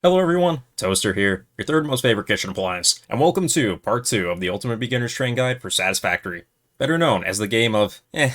Hello everyone, Toaster here, your third most favorite kitchen appliance, and welcome to part 2 of the Ultimate Beginner's Train Guide for Satisfactory, better known as the game of, I'll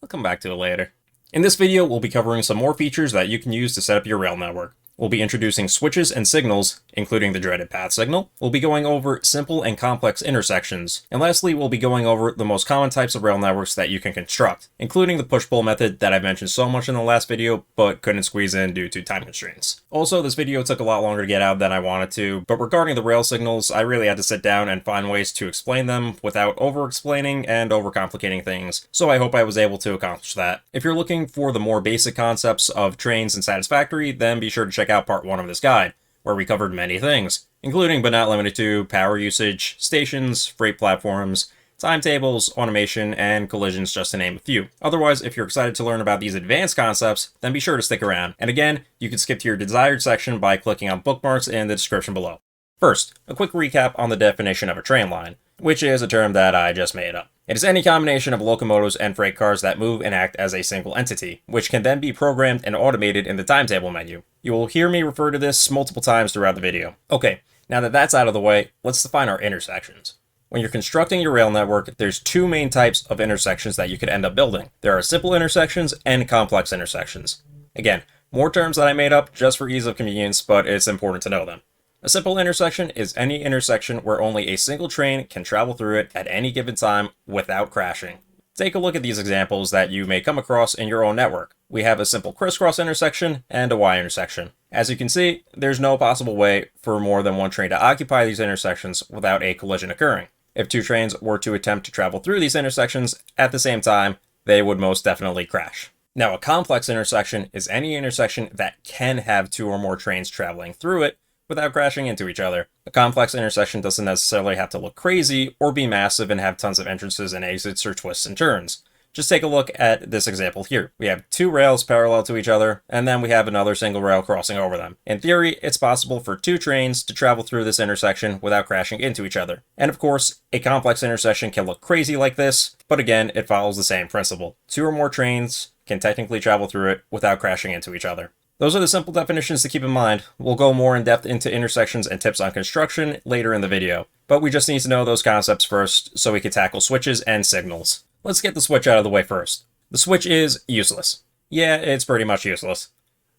come back to it later. In this video, we'll be covering some more features that you can use to set up your rail network. We'll be introducing switches and signals, including the dreaded path signal. We'll be going over simple and complex intersections. And lastly, we'll be going over the most common types of rail networks that you can construct, including the push-pull method that I mentioned so much in the last video, but couldn't squeeze in due to time constraints. Also, this video took a lot longer to get out than I wanted to, but regarding the rail signals, I really had to sit down and find ways to explain them without over-explaining and overcomplicating things, so I hope I was able to accomplish that. If you're looking for the more basic concepts of trains and Satisfactory, then be sure to check out part 1 of this guide, where we covered many things, including but not limited to power usage, stations, freight platforms, timetables, automation, and collisions, just to name a few. Otherwise, if you're excited to learn about these advanced concepts, then be sure to stick around. And again, you can skip to your desired section by clicking on bookmarks in the description below. First, a quick recap on the definition of a train line, which is a term that I just made up. It is any combination of locomotives and freight cars that move and act as a single entity, which can then be programmed and automated in the timetable menu. You will hear me refer to this multiple times throughout the video. Okay, now that that's out of the way, let's define our intersections. When you're constructing your rail network, there's two main types of intersections that you could end up building. There are simple intersections and complex intersections. Again, more terms that I made up just for ease of convenience, but it's important to know them. A simple intersection is any intersection where only a single train can travel through it at any given time without crashing. Take a look at these examples that you may come across in your own network. We have a simple crisscross intersection and a Y intersection. As you can see, there's no possible way for more than one train to occupy these intersections without a collision occurring. If two trains were to attempt to travel through these intersections at the same time, they would most definitely crash. Now, a complex intersection is any intersection that can have two or more trains traveling through it without crashing into each other. A complex intersection doesn't necessarily have to look crazy or be massive and have tons of entrances and exits or twists and turns. Just take a look at this example here. We have two rails parallel to each other, and then we have another single rail crossing over them. In theory, it's possible for two trains to travel through this intersection without crashing into each other. And of course, a complex intersection can look crazy like this, but again, it follows the same principle. Two or more trains can technically travel through it without crashing into each other. Those are the simple definitions to keep in mind. We'll go more in depth into intersections and tips on construction later in the video, but we just need to know those concepts first so we can tackle switches and signals. Let's get the switch out of the way first. The switch is useless. Yeah, it's pretty much useless.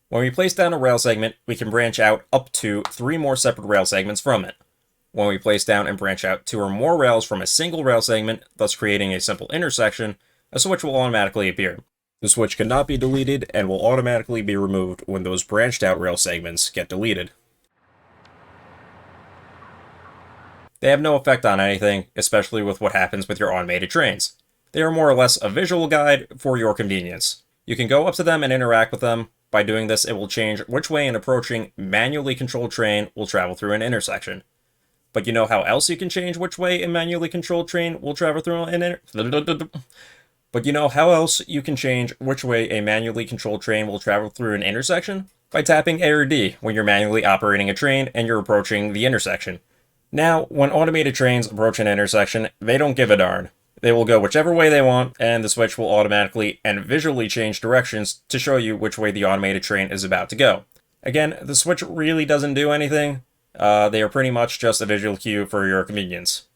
When we place down a rail segment, we can branch out up to 3 more separate rail segments from it. When we place down and branch out 2 or more rails from a single rail segment, thus creating a simple intersection, a switch will automatically appear. The switch cannot be deleted and will automatically be removed when those branched out rail segments get deleted. They have no effect on anything, especially with what happens with your automated trains. They are more or less a visual guide for your convenience. You can go up to them and interact with them. By doing this, it will change which way an approaching, manually controlled train will travel through an intersection. But you know how else you can change which way a manually controlled train will travel through an intersection? But you know how else you can change which way a manually controlled train will travel through an intersection? By tapping A or D when you're manually operating a train and you're approaching the intersection. Now, when automated trains approach an intersection, they don't give a darn. They will go whichever way they want, and the switch will automatically and visually change directions to show you which way the automated train is about to go. Again, the switch really doesn't do anything. They are pretty much just a visual cue for your convenience.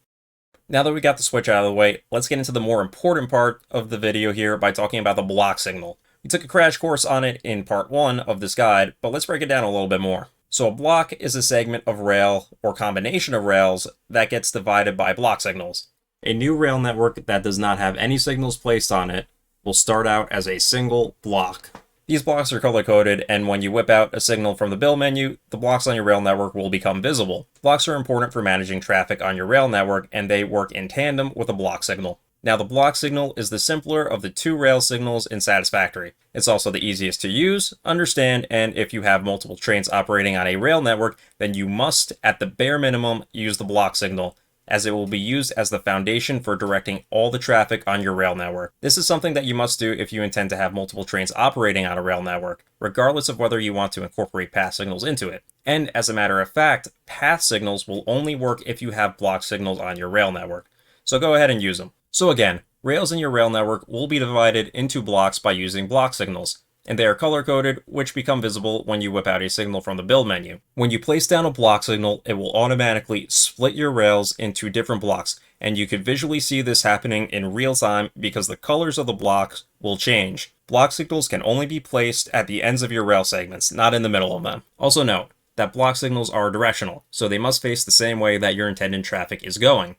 Now that we got the switch out of the way, let's get into the more important part of the video here by talking about the block signal. We took a crash course on it in part 1 of this guide, but let's break it down a little bit more. So a block is a segment of rail or combination of rails that gets divided by block signals. A new rail network that does not have any signals placed on it will start out as a single block. These blocks are color-coded, and when you whip out a signal from the build menu, the blocks on your rail network will become visible. Blocks are important for managing traffic on your rail network, and they work in tandem with a block signal. Now, the block signal is the simpler of the 2 rail signals in Satisfactory. It's also the easiest to use, understand, and if you have multiple trains operating on a rail network, then you must, at the bare minimum, use the block signal, as it will be used as the foundation for directing all the traffic on your rail network. This is something that you must do if you intend to have multiple trains operating on a rail network, regardless of whether you want to incorporate path signals into it. And as a matter of fact, path signals will only work if you have block signals on your rail network. So go ahead and use them. So again, rails in your rail network will be divided into blocks by using block signals. and they are color-coded, which become visible when you whip out a signal from the build menu. When you place down a block signal, it will automatically split your rails into different blocks, and you can visually see this happening in real time because the colors of the blocks will change. Block signals can only be placed at the ends of your rail segments, not in the middle of them. Also note that block signals are directional, so they must face the same way that your intended traffic is going.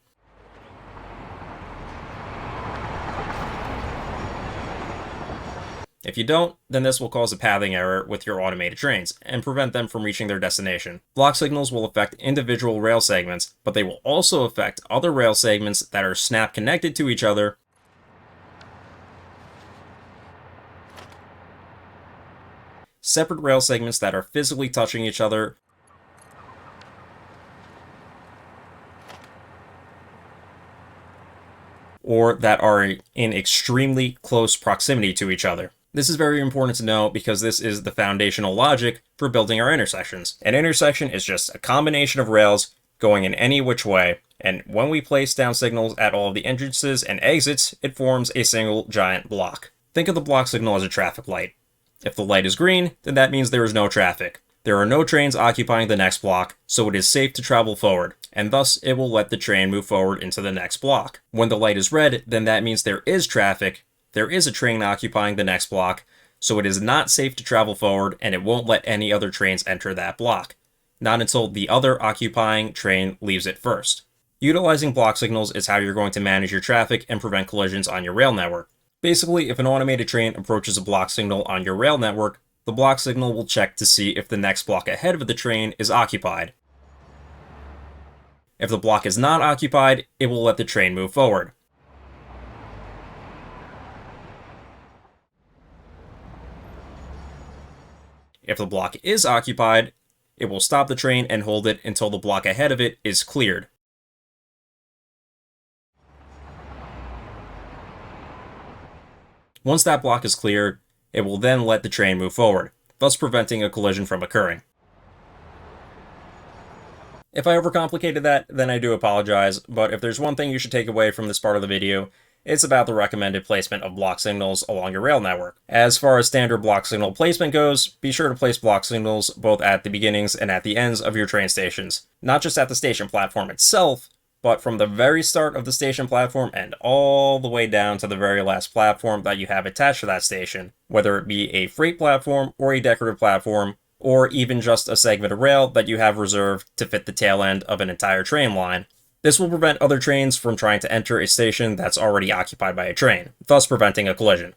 If you don't, then this will cause a pathing error with your automated trains and prevent them from reaching their destination. Block signals will affect individual rail segments, but they will also affect other rail segments that are snap connected to each other, separate rail segments that are physically touching each other, or that are in extremely close proximity to each other. This is very important to know because this is the foundational logic for building our intersections. An intersection is just a combination of rails going in any which way, and when we place down signals at all of the entrances and exits, it forms a single giant block. Think of the block signal as a traffic light. If the light is green, then that means there is no traffic. There are no trains occupying the next block, so it is safe to travel forward, and thus it will let the train move forward into the next block. When the light is red, then that means there is traffic, there is a train occupying the next block, so it is not safe to travel forward and it won't let any other trains enter that block. Not until the other occupying train leaves it first. Utilizing block signals is how you're going to manage your traffic and prevent collisions on your rail network. Basically, if an automated train approaches a block signal on your rail network, the block signal will check to see if the next block ahead of the train is occupied. If the block is not occupied, it will let the train move forward. If the block is occupied, it will stop the train and hold it until the block ahead of it is cleared. Once that block is cleared, it will then let the train move forward, thus preventing a collision from occurring. If I overcomplicated that, then I do apologize, but if there's one thing you should take away from this part of the video, it's about the recommended placement of block signals along your rail network. As far as standard block signal placement goes, be sure to place block signals both at the beginnings and at the ends of your train stations. Not just at the station platform itself, but from the very start of the station platform and all the way down to the very last platform that you have attached to that station, whether it be a freight platform or a decorative platform, or even just a segment of rail that you have reserved to fit the tail end of an entire train line. This will prevent other trains from trying to enter a station that's already occupied by a train, thus preventing a collision.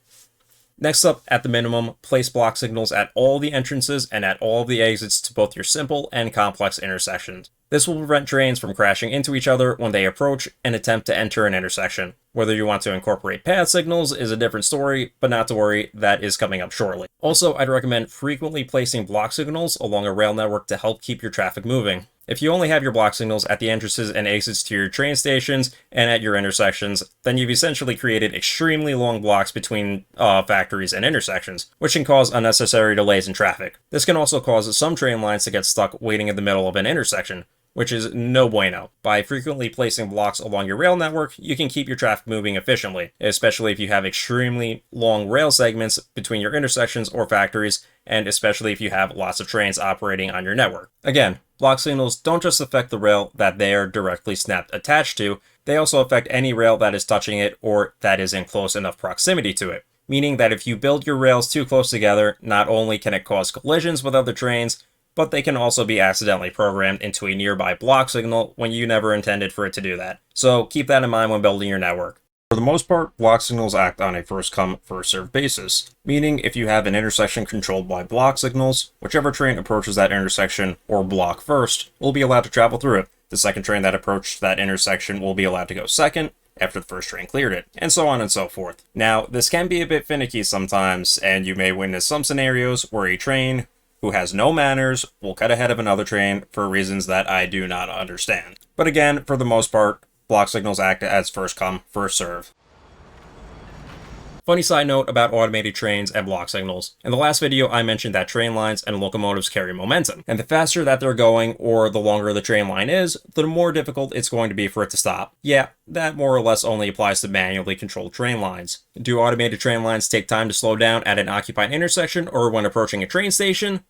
Next up, at the minimum, place block signals at all the entrances and at all of the exits to both your simple and complex intersections. This will prevent trains from crashing into each other when they approach and attempt to enter an intersection. Whether you want to incorporate path signals is a different story, but not to worry, that is coming up shortly. Also, I'd recommend frequently placing block signals along a rail network to help keep your traffic moving. If you only have your block signals at the entrances and exits to your train stations and at your intersections, then you've essentially created extremely long blocks between factories and intersections, which can cause unnecessary delays in traffic. This can also cause some train lines to get stuck waiting in the middle of an intersection, which is no bueno. By frequently placing blocks along your rail network, you can keep your traffic moving efficiently, especially if you have extremely long rail segments between your intersections or factories, and especially if you have lots of trains operating on your network. Again, block signals don't just affect the rail that they are directly snapped attached to, they also affect any rail that is touching it or that is in close enough proximity to it. Meaning that if you build your rails too close together, not only can it cause collisions with other trains, but they can also be accidentally programmed into a nearby block signal when you never intended for it to do that. So keep that in mind when building your network. For the most part, block signals act on a first-come, first-served basis, meaning if you have an intersection controlled by block signals, whichever train approaches that intersection or block first will be allowed to travel through it. The second train that approached that intersection will be allowed to go second, after the first train cleared it, and so on and so forth. Now, this can be a bit finicky sometimes, and you may witness some scenarios where a train who has no manners will cut ahead of another train for reasons that I do not understand. But again, for the most part, block signals act as first come, first serve. Funny side note about automated trains and block signals. In the last video, I mentioned that train lines and locomotives carry momentum, and the faster that they're going, or the longer the train line is, the more difficult it's going to be for it to stop. Yeah, that more or less only applies to manually controlled train lines. Do automated train lines take time to slow down at an occupied intersection or when approaching a train station?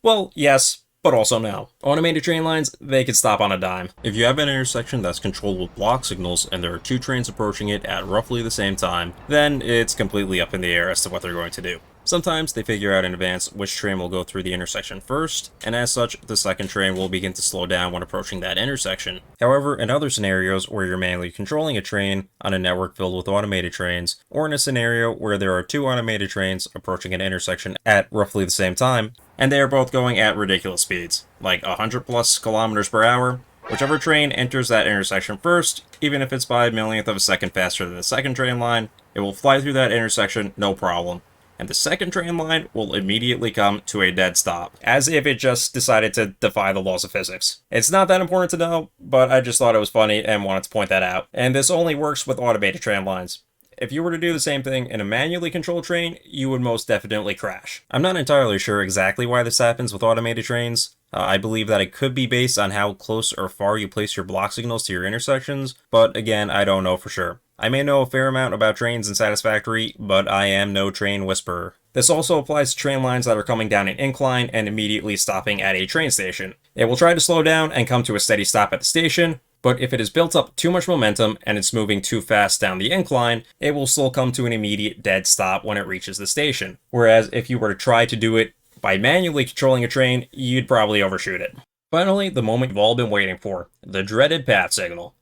Well, yes, but also no. Automated train lines, they can stop on a dime. If you have an intersection that's controlled with block signals and there are two trains approaching it at roughly the same time, then it's completely up in the air as to what they're going to do. Sometimes they figure out in advance which train will go through the intersection first, and as such, the second train will begin to slow down when approaching that intersection. However, in other scenarios where you're manually controlling a train on a network filled with automated trains, or in a scenario where there are two automated trains approaching an intersection at roughly the same time, and they are both going at ridiculous speeds, like 100 plus kilometers per hour, whichever train enters that intersection first, even if it's by a millionth of a second faster than the second train line, it will fly through that intersection no problem. And the second train line will immediately come to a dead stop, as if it just decided to defy the laws of physics. It's not that important to know, but I just thought it was funny and wanted to point that out. And this only works with automated train lines. If you were to do the same thing in a manually controlled train, you would most definitely crash. I'm not entirely sure exactly why this happens with automated trains. I believe that it could be based on how close or far you place your block signals to your intersections, but again, I don't know for sure. I may know a fair amount about trains in Satisfactory, but I am no train whisperer. This also applies to train lines that are coming down an incline and immediately stopping at a train station. It will try to slow down and come to a steady stop at the station, but if it has built up too much momentum and it's moving too fast down the incline, it will still come to an immediate dead stop when it reaches the station. Whereas if you were to try to do it by manually controlling a train, you'd probably overshoot it. Finally, the moment you've all been waiting for, the dreaded path signal.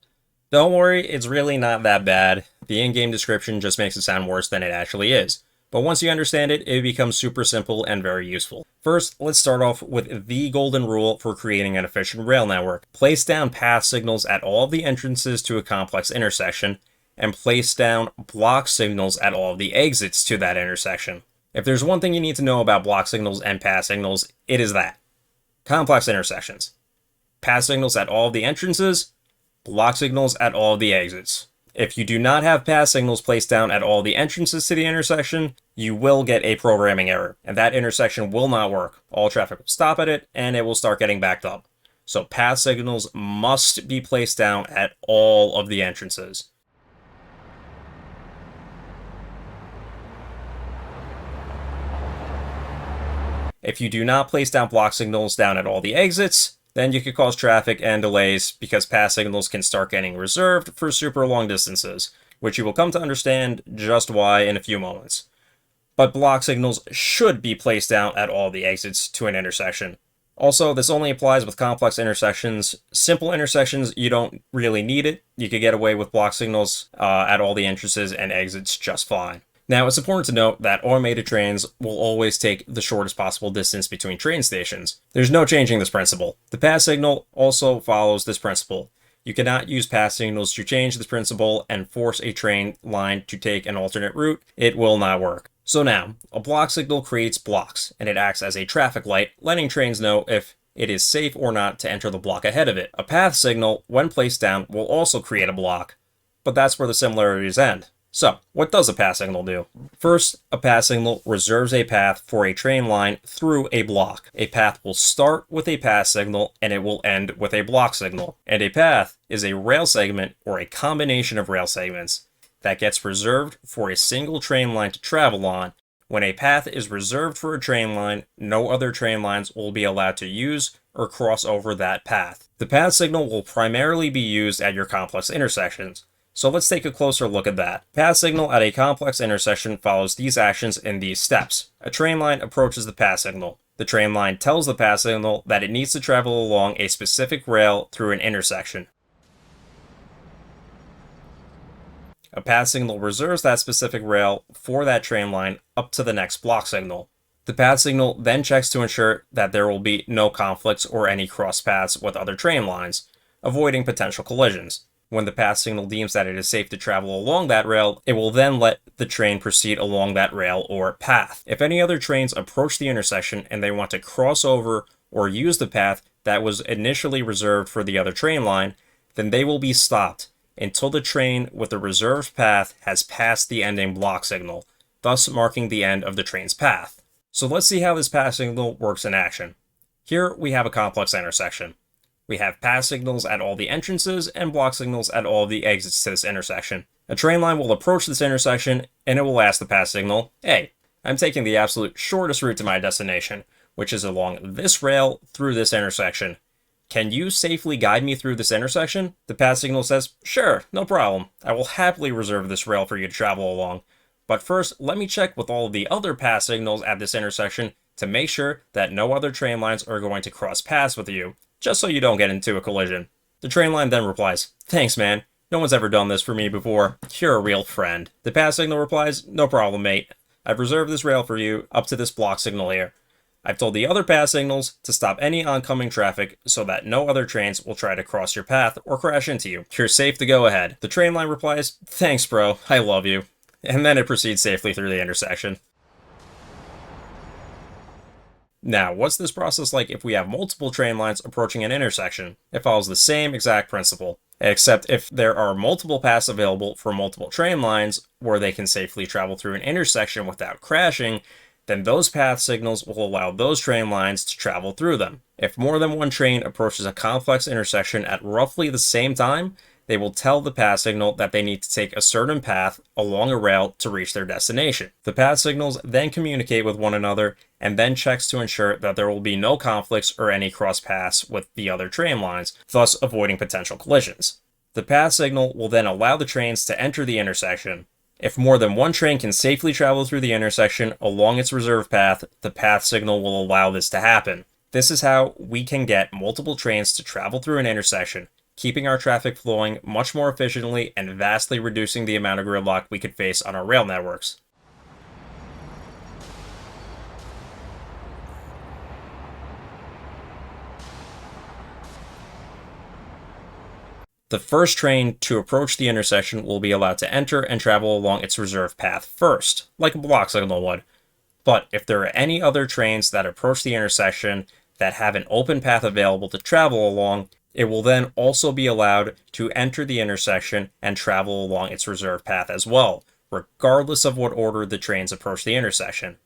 Don't worry, it's really not that bad. The in-game description just makes it sound worse than it actually is. But once you understand it, it becomes super simple and very useful. First, let's start off with the golden rule for creating an efficient rail network. Place down path signals at all of the entrances to a complex intersection, and place down block signals at all of the exits to that intersection. If there's one thing you need to know about block signals and path signals, it is that. Complex intersections. Path signals at all of the entrances, block signals at all of the exits. If you do not have path signals placed down at all the entrances to the intersection, you will get a programming error, and that intersection will not work. All traffic will stop at it, and it will start getting backed up. So path signals must be placed down at all of the entrances. If you do not place down block signals down at all the exits, then you could cause traffic and delays because path signals can start getting reserved for super long distances, which you will come to understand just why in a few moments. But block signals should be placed down at all the exits to an intersection. Also, this only applies with complex intersections. Simple intersections, you don't really need it. You could get away with block signals at all the entrances and exits just fine. Now, it's important to note that automated trains will always take the shortest possible distance between train stations. There's no changing this principle. The path signal also follows this principle. You cannot use path signals to change this principle and force a train line to take an alternate route. It will not work. So now, a block signal creates blocks, and it acts as a traffic light, letting trains know if it is safe or not to enter the block ahead of it. A path signal, when placed down, will also create a block, but that's where the similarities end. So, what does a path signal do? First, a path signal reserves a path for a train line through a block. A path will start with a path signal and it will end with a block signal. And a path is a rail segment or a combination of rail segments that gets reserved for a single train line to travel on. When a path is reserved for a train line, no other train lines will be allowed to use or cross over that path. The path signal will primarily be used at your complex intersections. So let's take a closer look at that. Path signal at a complex intersection follows these actions in these steps. A train line approaches the path signal. The train line tells the path signal that it needs to travel along a specific rail through an intersection. A path signal reserves that specific rail for that train line up to the next block signal. The path signal then checks to ensure that there will be no conflicts or any cross paths with other train lines, avoiding potential collisions. When the path signal deems that it is safe to travel along that rail, it will then let the train proceed along that rail or path. If any other trains approach the intersection and they want to cross over or use the path that was initially reserved for the other train line, then they will be stopped until the train with the reserved path has passed the ending block signal. thus marking the end of the train's path. So let's see how this pass signal works in action. Here we have a complex intersection. We have pass signals at all the entrances and block signals at all of the exits to this intersection. A train line will approach this intersection and it will ask the pass signal, "Hey, I'm taking the absolute shortest route to my destination, which is along this rail through this intersection. Can you safely guide me through this intersection?" The pass signal says, "Sure, no problem. I will happily reserve this rail for you to travel along. But first, let me check with all of the other pass signals at this intersection to make sure that no other train lines are going to cross paths with you, just so you don't get into a collision." The train line then replies, "Thanks, man. No one's ever done this for me before. You're a real friend." The pass signal replies, "No problem, mate. I've reserved this rail for you up to this block signal here. I've told the other pass signals to stop any oncoming traffic so that no other trains will try to cross your path or crash into you. You're safe to go ahead." The train line replies, "Thanks, bro. I love you." And then it proceeds safely through the intersection. Now, what's this process like if we have multiple train lines approaching an intersection? It follows the same exact principle, except if there are multiple paths available for multiple train lines where they can safely travel through an intersection without crashing, then those path signals will allow those train lines to travel through them. If more than one train approaches a complex intersection at roughly the same time, they will tell the path signal that they need to take a certain path along a rail to reach their destination. The path signals then communicate with one another and then checks to ensure that there will be no conflicts or any cross paths with the other train lines, thus avoiding potential collisions. The path signal will then allow the trains to enter the intersection. If more than one train can safely travel through the intersection along its reserved path, the path signal will allow this to happen. This is how we can get multiple trains to travel through an intersection, keeping our traffic flowing much more efficiently and vastly reducing the amount of gridlock we could face on our rail networks. The first train to approach the intersection will be allowed to enter and travel along its reserved path first, like a block signal would. But if there are any other trains that approach the intersection that have an open path available to travel along, it will then also be allowed to enter the intersection and travel along its reserved path as well, regardless of what order the trains approach the intersection.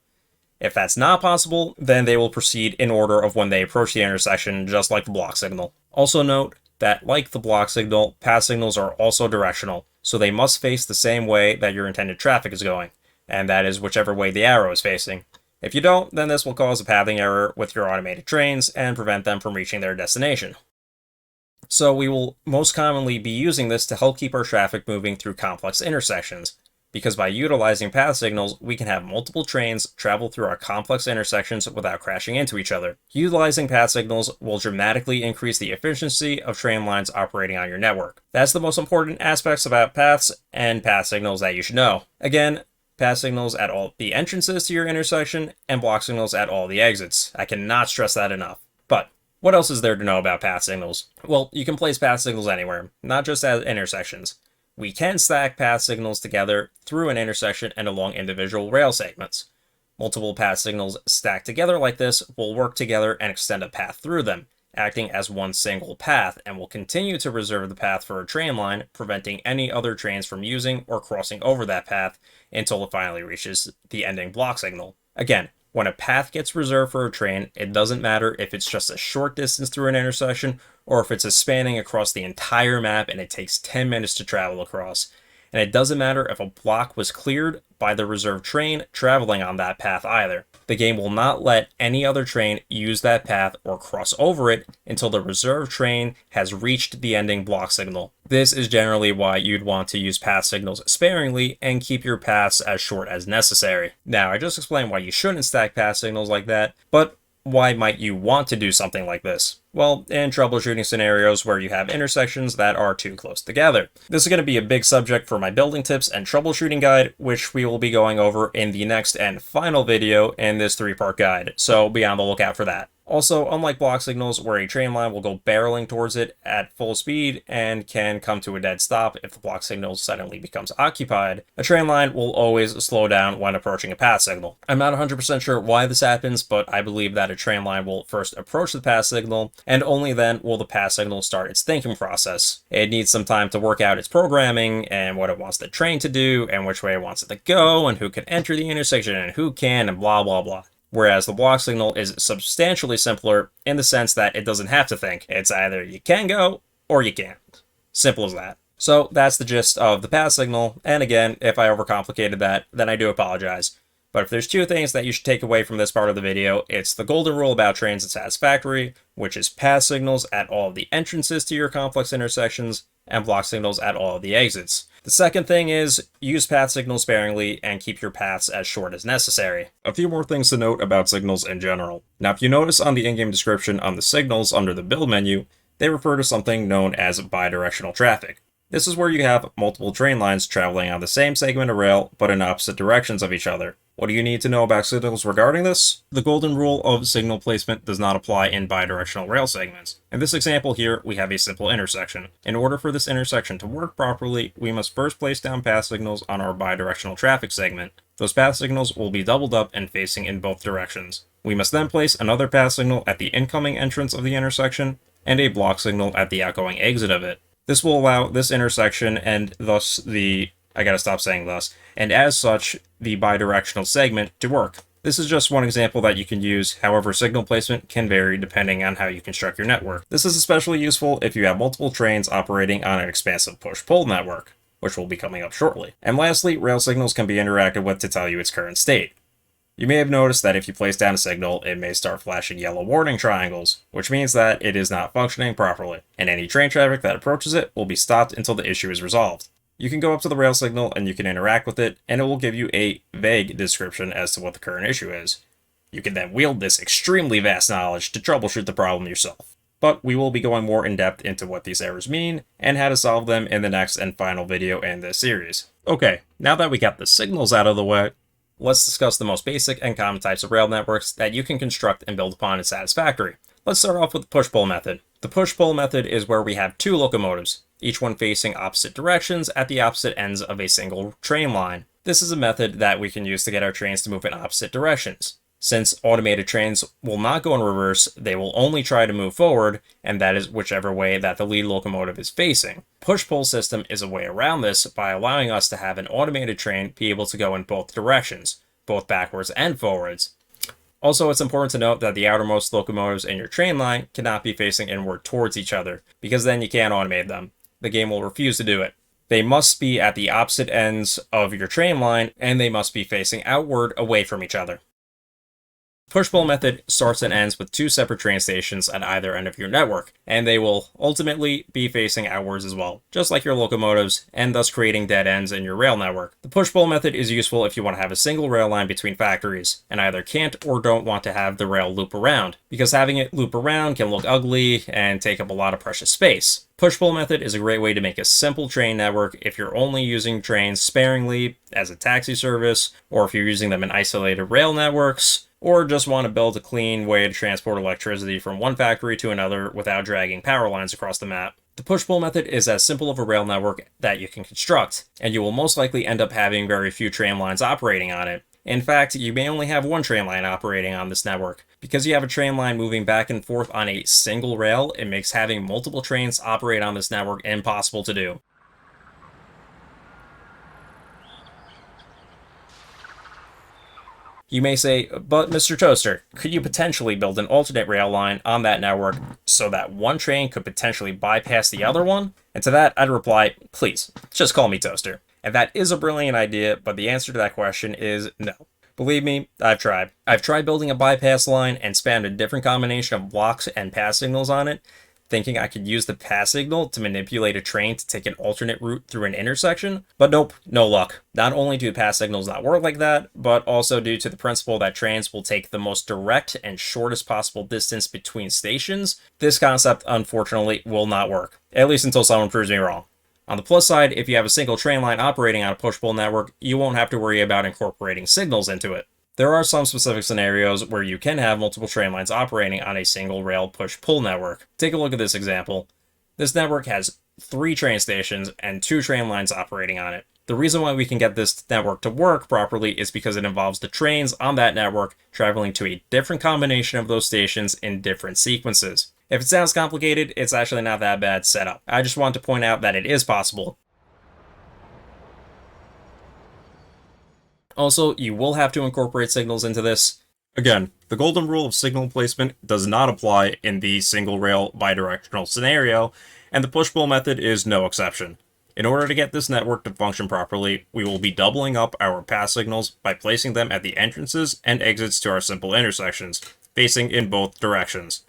If that's not possible, then they will proceed in order of when they approach the intersection, just like the block signal. Also note that, like the block signal, path signals are also directional, so they must face the same way that your intended traffic is going, and that is whichever way the arrow is facing. If you don't, then this will cause a pathing error with your automated trains and prevent them from reaching their destination. So we will most commonly be using this to help keep our traffic moving through complex intersections, because by utilizing path signals, we can have multiple trains travel through our complex intersections without crashing into each other. Utilizing path signals will dramatically increase the efficiency of train lines operating on your network. That's the most important aspects about paths and path signals that you should know. Again, path signals at all the entrances to your intersection and block signals at all the exits. I cannot stress that enough. But what else is there to know about path signals? Well, you can place path signals anywhere, not just at intersections. We can stack path signals together through an intersection and along individual rail segments. Multiple path signals stacked together like this will work together and extend a path through them, acting as one single path, and will continue to reserve the path for a train line, preventing any other trains from using or crossing over that path until it finally reaches the ending block signal. Again, when a path gets reserved for a train, it doesn't matter if it's just a short distance through an intersection or if it's a spanning across the entire map and it takes 10 minutes to travel across. And it doesn't matter if a block was cleared by the reserved train traveling on that path either. The game will not let any other train use that path or cross over it until the reserved train has reached the ending block signal. This is generally why you'd want to use path signals sparingly and keep your paths as short as necessary. Now, I just explained why you shouldn't stack path signals like that, but why might you want to do something like this? Well, in troubleshooting scenarios where you have intersections that are too close together. This is going to be a big subject for my building tips and troubleshooting guide, which we will be going over in the next and final video in this 3-part guide, so be on the lookout for that. Also, unlike block signals where a train line will go barreling towards it at full speed and can come to a dead stop if the block signal suddenly becomes occupied, a train line will always slow down when approaching a pass signal. I'm not 100% sure why this happens, but I believe that a train line will first approach the pass signal, and only then will the pass signal start its thinking process. It needs some time to work out its programming and what it wants the train to do and which way it wants it to go and who can enter the intersection and who can and blah blah blah. Whereas the block signal is substantially simpler in the sense that it doesn't have to think. It's either you can go or you can't. Simple as that. So that's the gist of the pass signal, and again, if I overcomplicated that, then I do apologize. But if there's two things that you should take away from this part of the video, it's the golden rule about trains in Satisfactory, which is pass signals at all of the entrances to your complex intersections, and block signals at all of the exits. The second thing is, use path signals sparingly and keep your paths as short as necessary. A few more things to note about signals in general. Now, if you notice on the in-game description on the signals under the build menu, they refer to something known as bi-directional traffic. This is where you have multiple train lines traveling on the same segment of rail, but in opposite directions of each other. What do you need to know about signals regarding this? The golden rule of signal placement does not apply in bidirectional rail segments. In this example here, we have a simple intersection. In order for this intersection to work properly, we must first place down path signals on our bidirectional traffic segment. Those path signals will be doubled up and facing in both directions. We must then place another path signal at the incoming entrance of the intersection, and a block signal at the outgoing exit of it. This will allow this intersection and thus I gotta stop saying thus, and as such, the bidirectional segment to work. This is just one example that you can use, however signal placement can vary depending on how you construct your network. This is especially useful if you have multiple trains operating on an expansive push-pull network, which will be coming up shortly. And lastly, rail signals can be interacted with to tell you its current state. You may have noticed that if you place down a signal, it may start flashing yellow warning triangles, which means that it is not functioning properly, and any train traffic that approaches it will be stopped until the issue is resolved. You can go up to the rail signal and you can interact with it, and it will give you a vague description as to what the current issue is. You can then wield this extremely vast knowledge to troubleshoot the problem yourself. But we will be going more in depth into what these errors mean and how to solve them in the next and final video in this series. Okay, now that we got the signals out of the way, let's discuss the most basic and common types of rail networks that you can construct and build upon in Satisfactory. Let's start off with the push-pull method. The push-pull method is where we have two locomotives, each one facing opposite directions at the opposite ends of a single train line. This is a method that we can use to get our trains to move in opposite directions. Since automated trains will not go in reverse, they will only try to move forward, and that is whichever way that the lead locomotive is facing. Push-pull system is a way around this by allowing us to have an automated train be able to go in both directions, both backwards and forwards. Also, it's important to note that the outermost locomotives in your train line cannot be facing inward towards each other, because then you can't automate them. The game will refuse to do it. They must be at the opposite ends of your train line, and they must be facing outward away from each other. Push-pull method starts and ends with two separate train stations at either end of your network, and they will ultimately be facing outwards as well, just like your locomotives, and thus creating dead ends in your rail network. The push-pull method is useful if you want to have a single rail line between factories, and either can't or don't want to have the rail loop around, because having it loop around can look ugly and take up a lot of precious space. Push-pull method is a great way to make a simple train network if you're only using trains sparingly as a taxi service, or if you're using them in isolated rail networks, or just want to build a clean way to transport electricity from one factory to another without dragging power lines across the map. The push-pull method is as simple of a rail network that you can construct, and you will most likely end up having very few train lines operating on it. In fact, you may only have one train line operating on this network. Because you have a train line moving back and forth on a single rail, it makes having multiple trains operate on this network impossible to do. You may say, but Mr. Toaster, could you potentially build an alternate rail line on that network so that one train could potentially bypass the other one? And to that, I'd reply, please, just call me Toaster. And that is a brilliant idea, but the answer to that question is no. Believe me, I've tried. I've tried building a bypass line and spammed a different combination of blocks and pass signals on it, thinking I could use the pass signal to manipulate a train to take an alternate route through an intersection, but nope, no luck. Not only do pass signals not work like that, but also due to the principle that trains will take the most direct and shortest possible distance between stations, this concept unfortunately will not work, at least until someone proves me wrong. On the plus side, if you have a single train line operating on a push-pull network, you won't have to worry about incorporating signals into it. There are some specific scenarios where you can have multiple train lines operating on a single rail push-pull network. Take a look at this example. This network has 3 train stations and 2 train lines operating on it. The reason why we can get this network to work properly is because it involves the trains on that network traveling to a different combination of those stations in different sequences. If it sounds complicated, it's actually not that bad setup. I just want to point out that it is possible. Also, you will have to incorporate signals into this. Again, the golden rule of signal placement does not apply in the single rail bidirectional scenario, and the push-pull method is no exception. In order to get this network to function properly, we will be doubling up our pass signals by placing them at the entrances and exits to our simple intersections, facing in both directions.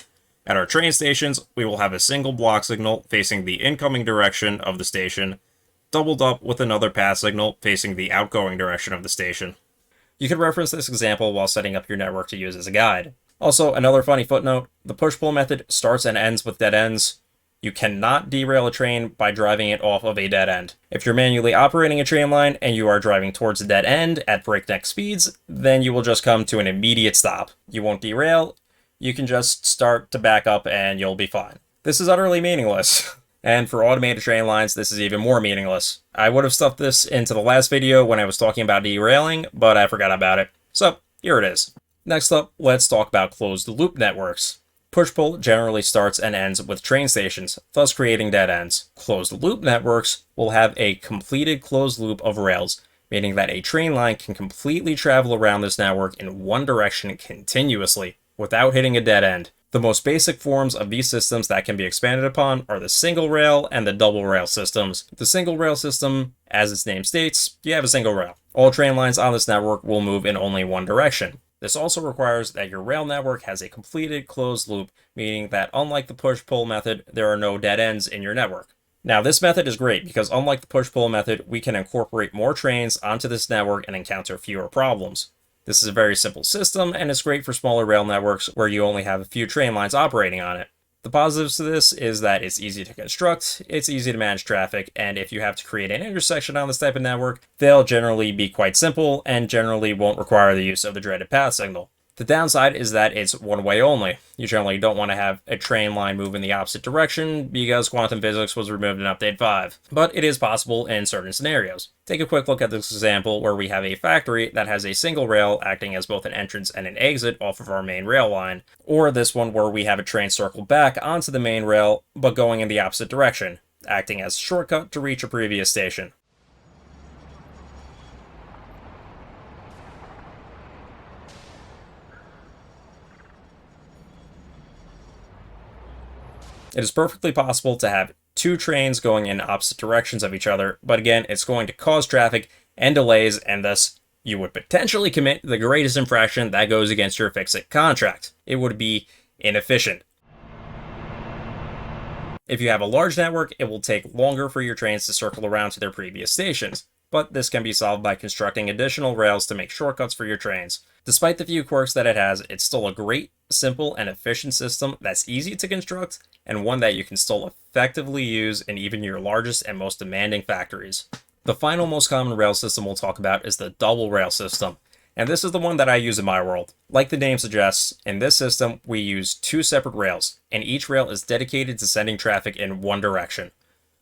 At our train stations, we will have a single block signal facing the incoming direction of the station, doubled up with another pass signal facing the outgoing direction of the station. You can reference this example while setting up your network to use as a guide. Also, another funny footnote, the push-pull method starts and ends with dead ends. You cannot derail a train by driving it off of a dead end. If you're manually operating a train line and you are driving towards a dead end at breakneck speeds, then you will just come to an immediate stop. You won't derail, you can just start to back up and you'll be fine. This is utterly meaningless. And for automated train lines, this is even more meaningless. I would have stuffed this into the last video when I was talking about derailing, but I forgot about it. So, here it is. Next up, let's talk about closed-loop networks. Push-pull generally starts and ends with train stations, thus creating dead ends. Closed-loop networks will have a completed closed loop of rails, meaning that a train line can completely travel around this network in one direction continuously, without hitting a dead end. The most basic forms of these systems that can be expanded upon are the single rail and the double rail systems. The single rail system, as its name states, you have a single rail. All train lines on this network will move in only one direction. This also requires that your rail network has a completed closed loop, meaning that unlike the push-pull method, there are no dead ends in your network. Now, this method is great because unlike the push-pull method, we can incorporate more trains onto this network and encounter fewer problems. This is a very simple system, and it's great for smaller rail networks where you only have a few train lines operating on it. The positives to this is that it's easy to construct, it's easy to manage traffic, and if you have to create an intersection on this type of network, they'll generally be quite simple and generally won't require the use of the dreaded path signal. The downside is that it's one-way only. You generally don't want to have a train line move in the opposite direction because quantum physics was removed in Update 5, but it is possible in certain scenarios. Take a quick look at this example where we have a factory that has a single rail acting as both an entrance and an exit off of our main rail line, or this one where we have a train circle back onto the main rail but going in the opposite direction, acting as a shortcut to reach a previous station. It is perfectly possible to have 2 trains going in opposite directions of each other, but again, it's going to cause traffic and delays, and thus you would potentially commit the greatest infraction that goes against your fix-it contract. It would be inefficient. If you have a large network, it will take longer for your trains to circle around to their previous stations, but this can be solved by constructing additional rails to make shortcuts for your trains. Despite the few quirks that it has, it's still a great, simple, and efficient system that's easy to construct, and one that you can still effectively use in even your largest and most demanding factories. The final most common rail system we'll talk about is the double rail system, and this is the one that I use in my world. Like the name suggests, in this system we use 2 separate rails, and each rail is dedicated to sending traffic in one direction.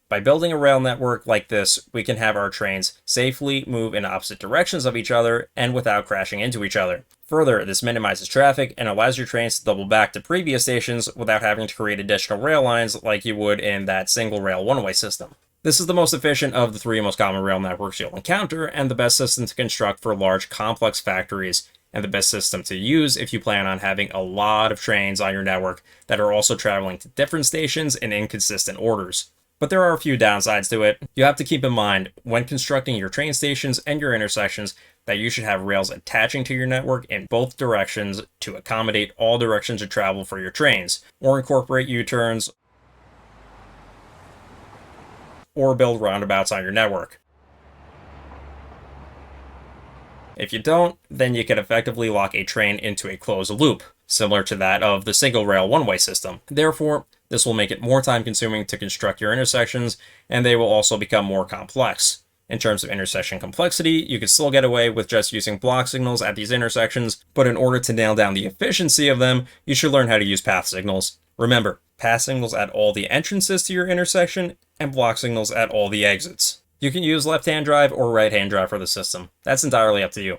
By building a rail network like this, we can have our trains safely move in opposite directions of each other and without crashing into each other. Further, this minimizes traffic and allows your trains to double back to previous stations without having to create additional rail lines like you would in that single rail one-way system. This is the most efficient of the 3 most common rail networks you'll encounter, and the best system to construct for large, complex factories, and the best system to use if you plan on having a lot of trains on your network that are also traveling to different stations in inconsistent orders. But there are a few downsides to it. You have to keep in mind, when constructing your train stations and your intersections, that you should have rails attaching to your network in both directions to accommodate all directions of travel for your trains, or incorporate U-turns, or build roundabouts on your network. If you don't, then you can effectively lock a train into a closed loop, similar to that of the single rail one-way system. Therefore, this will make it more time-consuming to construct your intersections, and they will also become more complex. In terms of intersection complexity, you could still get away with just using block signals at these intersections, but in order to nail down the efficiency of them, you should learn how to use path signals. Remember, path signals at all the entrances to your intersection, and block signals at all the exits. You can use left-hand drive or right-hand drive for the system. That's entirely up to you.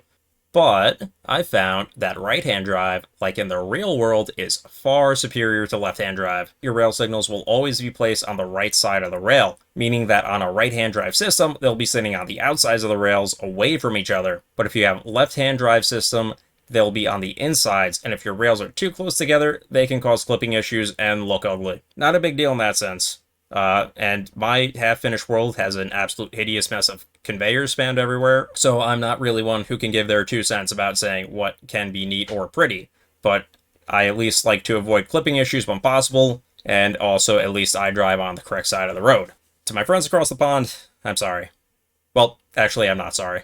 But I found that right-hand drive, like in the real world, is far superior to left-hand drive. Your rail signals will always be placed on the right side of the rail, meaning that on a right-hand drive system, they'll be sitting on the outsides of the rails away from each other. But if you have left-hand drive system, they'll be on the insides, and if your rails are too close together, they can cause clipping issues and look ugly. Not a big deal in that sense. And my half-finished world has an absolute hideous mess of conveyors spanned everywhere, so I'm not really one who can give their 2 cents about saying what can be neat or pretty, but I at least like to avoid clipping issues when possible, and also at least I drive on the correct side of the road. To my friends across the pond, I'm sorry. Well, actually, I'm not sorry.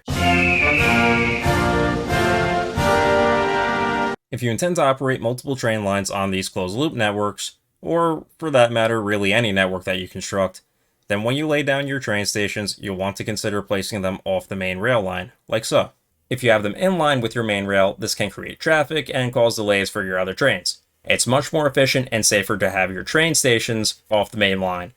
If you intend to operate multiple train lines on these closed-loop networks, or for that matter, really any network that you construct, then when you lay down your train stations, you'll want to consider placing them off the main rail line, like so. If you have them in line with your main rail, this can create traffic and cause delays for your other trains. It's much more efficient and safer to have your train stations off the main line.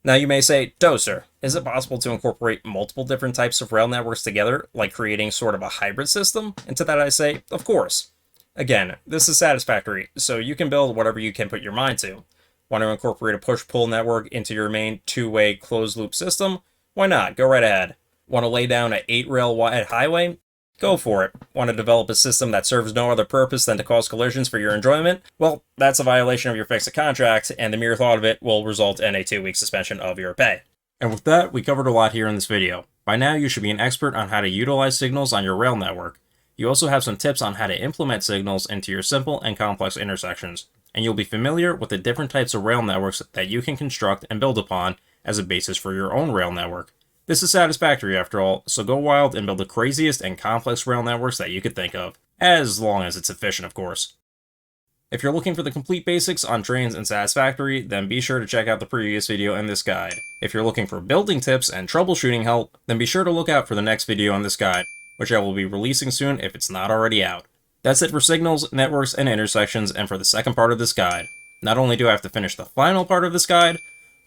Now you may say, Toaster, is it possible to incorporate multiple different types of rail networks together, like creating sort of a hybrid system? And to that I say, of course. Again, this is Satisfactory, so you can build whatever you can put your mind to. Want to incorporate a push-pull network into your main 2-way closed-loop system? Why not? Go right ahead. Want to lay down an 8-rail wide highway? Go for it. Want to develop a system that serves no other purpose than to cause collisions for your enjoyment? Well, that's a violation of your fixed contract, and the mere thought of it will result in a 2-week suspension of your pay. And with that, we covered a lot here in this video. By now, you should be an expert on how to utilize signals on your rail network. You also have some tips on how to implement signals into your simple and complex intersections, and you'll be familiar with the different types of rail networks that you can construct and build upon as a basis for your own rail network. This is Satisfactory after all, so go wild and build the craziest and complex rail networks that you could think of, as long as it's efficient, of course. If you're looking for the complete basics on trains and Satisfactory, then be sure to check out the previous video in this guide. If you're looking for building tips and troubleshooting help, then be sure to look out for the next video in this guide, which I will be releasing soon if it's not already out. That's it for signals, networks, and intersections, and for the second part of this guide. Not only do I have to finish the final part of this guide,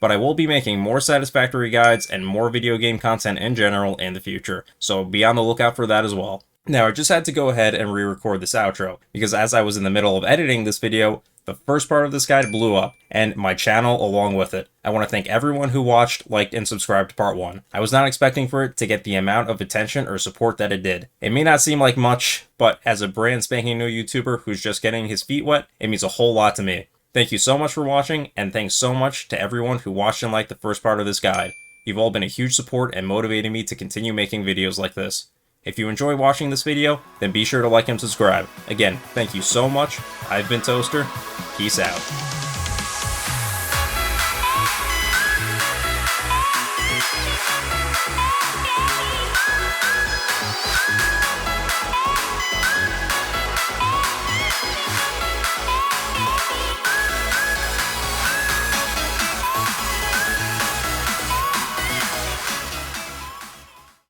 but I will be making more Satisfactory guides and more video game content in general in the future, so be on the lookout for that as well. Now, I just had to go ahead and re-record this outro, because as I was in the middle of editing this video, the first part of this guide blew up, and my channel along with it. I want to thank everyone who watched, liked, and subscribed to part 1. I was not expecting for it to get the amount of attention or support that it did. It may not seem like much, but as a brand spanking new YouTuber who's just getting his feet wet, it means a whole lot to me. Thank you so much for watching, and thanks so much to everyone who watched and liked the first part of this guide. You've all been a huge support and motivating me to continue making videos like this. If you enjoy watching this video, then be sure to like and subscribe. Again, thank you so much. I've been Toaster. Peace out.